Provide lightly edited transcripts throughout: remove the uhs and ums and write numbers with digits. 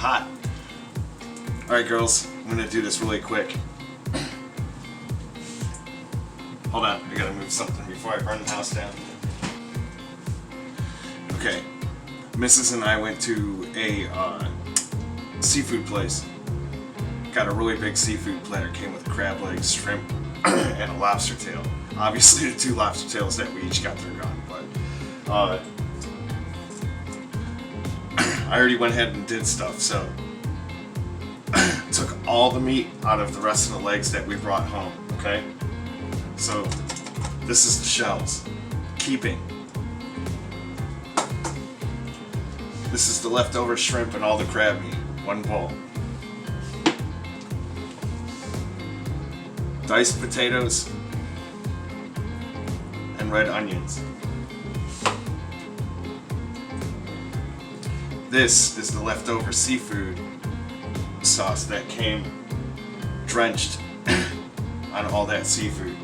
hot. Alright girls, I'm gonna do this really quick. Hold on, I gotta move something before I burn the house down. Okay, Mrs. and I went to a seafood place. Got a really big seafood platter, came with crab legs, shrimp, and a lobster tail. Obviously the 2 lobster tails that we each got, they're gone, but I already went ahead and did stuff, so took all the meat out of the rest of the legs that we brought home, okay? So this is the shells, keeping. This is the leftover shrimp and all the crab meat, 1 bowl. Diced potatoes and red onions. This is the leftover seafood sauce that came drenched on all that seafood.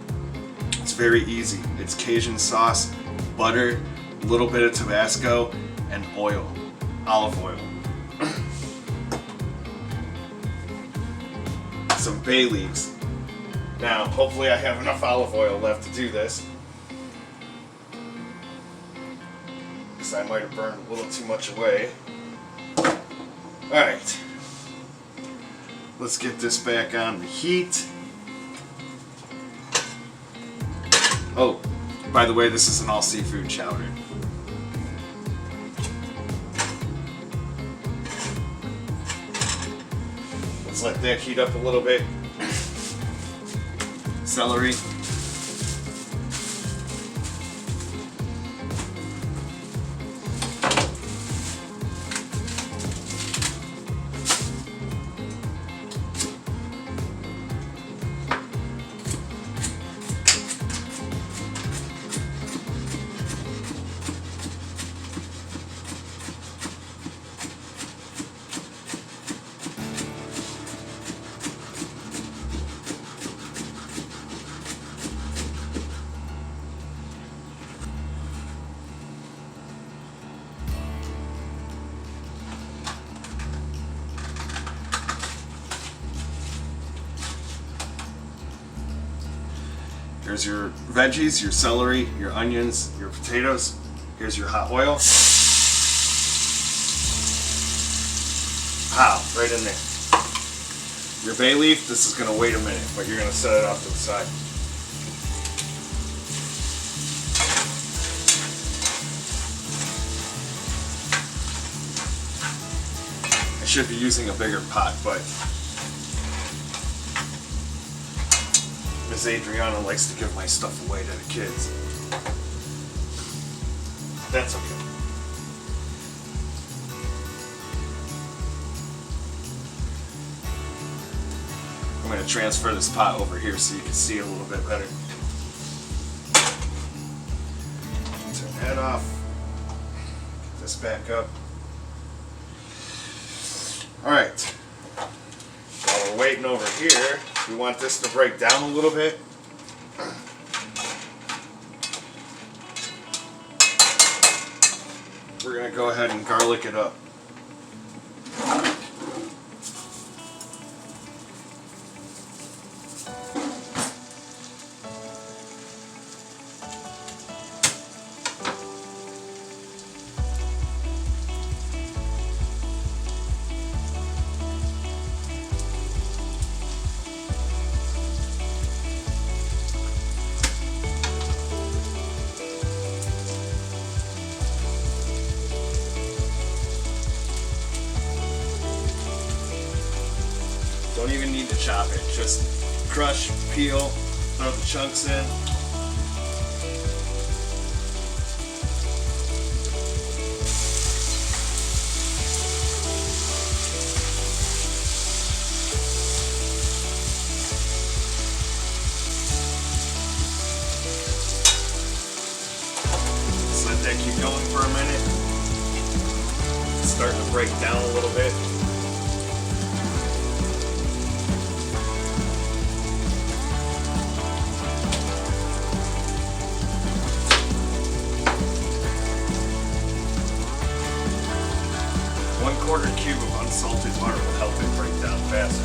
It's very easy. It's Cajun sauce, butter, a little bit of Tabasco, and oil, olive oil. Some bay leaves. Now, hopefully I have enough olive oil left to do this, because I might have burned a little too much away. Alright, let's get this back on the heat. Oh, by the way, this is an all seafood chowder. Let's let that heat up a little bit. Celery. Here's your veggies, your celery, your onions, your potatoes. Here's your hot oil. Pow, right in there. Your bay leaf, this is gonna wait a minute, but you're gonna set it off to the side. I should be using a bigger pot, but Miss Adriana likes to give my stuff away to the kids. That's okay. I'm going to transfer this pot over here so you can see it a little bit better. Turn that off. Get this back up. Alright. While we're waiting over here, we want this to break down a little bit. We're going to go ahead and garlic it up. Don't even need to chop it. Just crush, peel, throw the chunks in. Just let that keep going for a minute. It's starting to break down a little bit. quarter cube of unsalted butter will help it break down faster.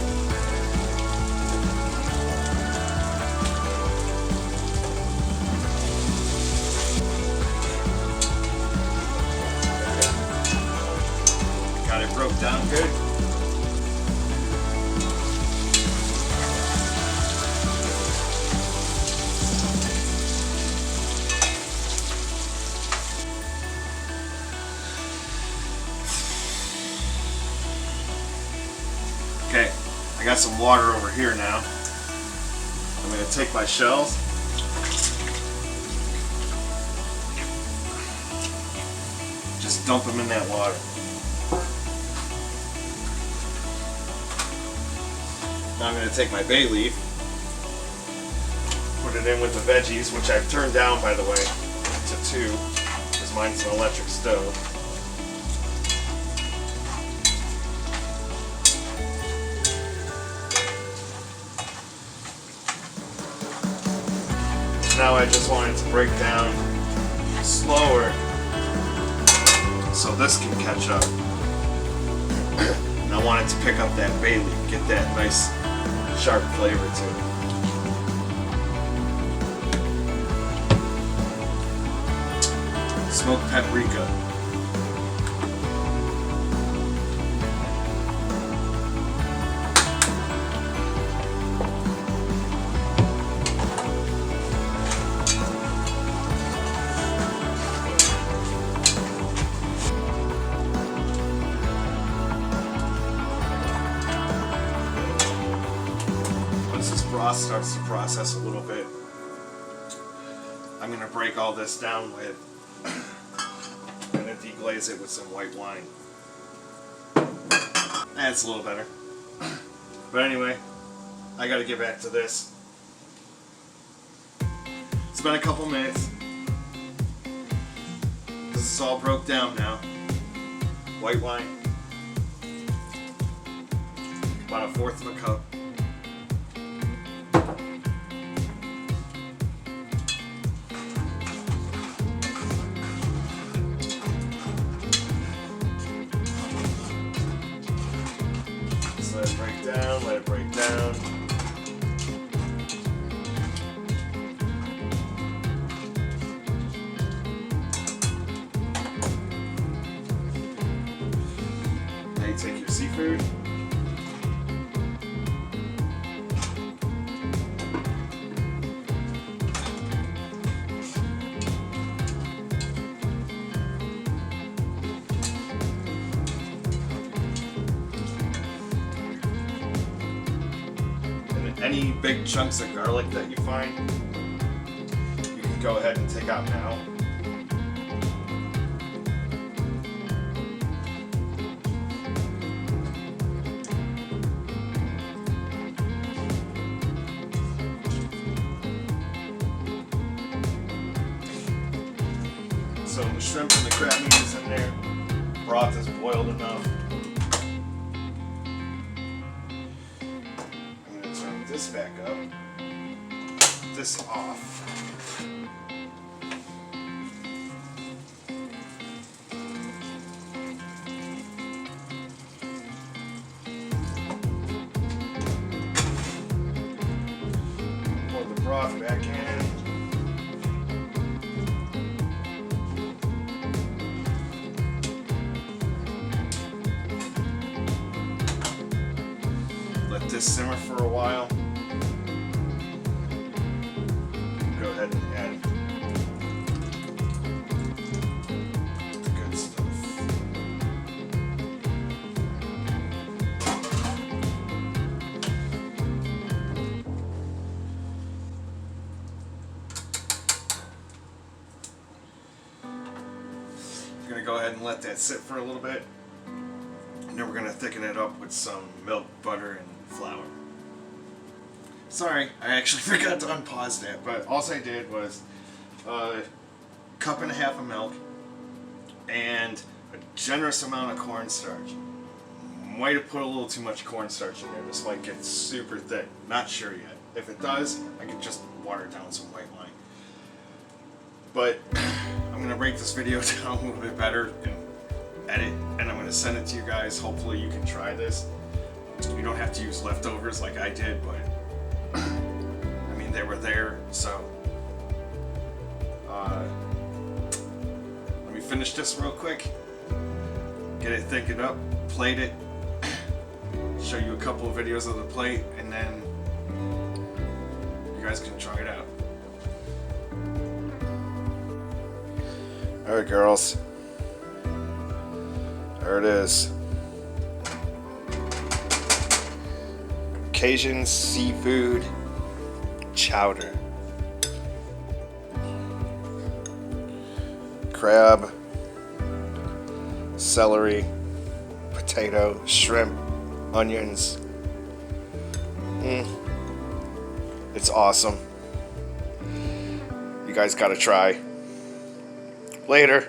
Got it broke down good. Okay, I got some water over here now. I'm going to take my shells, just dump them in that water. Now I'm going to take my bay leaf, put it in with the veggies, which I've turned down, by the way, to 2, because mine's an electric stove. Now I just want it to break down slower so this can catch up. And I want it to pick up that bay leaf, get that nice sharp flavor to it. Smoked paprika. Broth starts to process a little bit, I'm going to break all this down with, I'm going to deglaze it with some white wine. That's a little better. But anyway, I got to get back to this. It's been a couple minutes. This is all broke down now. White wine, about 1/4 of a cup. Let it break down, let it break down. Now you take your seafood. Any big chunks of garlic that you find, you can go ahead and take out now. So the shrimp and the crab meat is in there. Broth is boiled enough. This back up, this off. Pour the broth back in. Let this simmer for a while. Go ahead and add the good stuff. I'm going to go ahead and let that sit for a little bit. And then we're going to thicken it up with some milk, butter, and flour. Sorry, I actually forgot to unpause that, but all I did was a 1.5 cups of milk and a generous amount of cornstarch. Might have put a little too much cornstarch in there. This might get super thick. Not sure yet. If it does, I could just water down some white wine. But I'm going to break this video down a little bit better and edit and I'm going to send it to you guys. Hopefully you can try this. You don't have to use leftovers like I did, but I mean, they were there, so let me finish this real quick, get it thickened up, plate it, show you a couple of videos of the plate, and then you guys can try it out. Alright girls, there it is. Cajun seafood chowder. Crab, celery, potato, shrimp, onions. It's awesome. You guys gotta try. Later.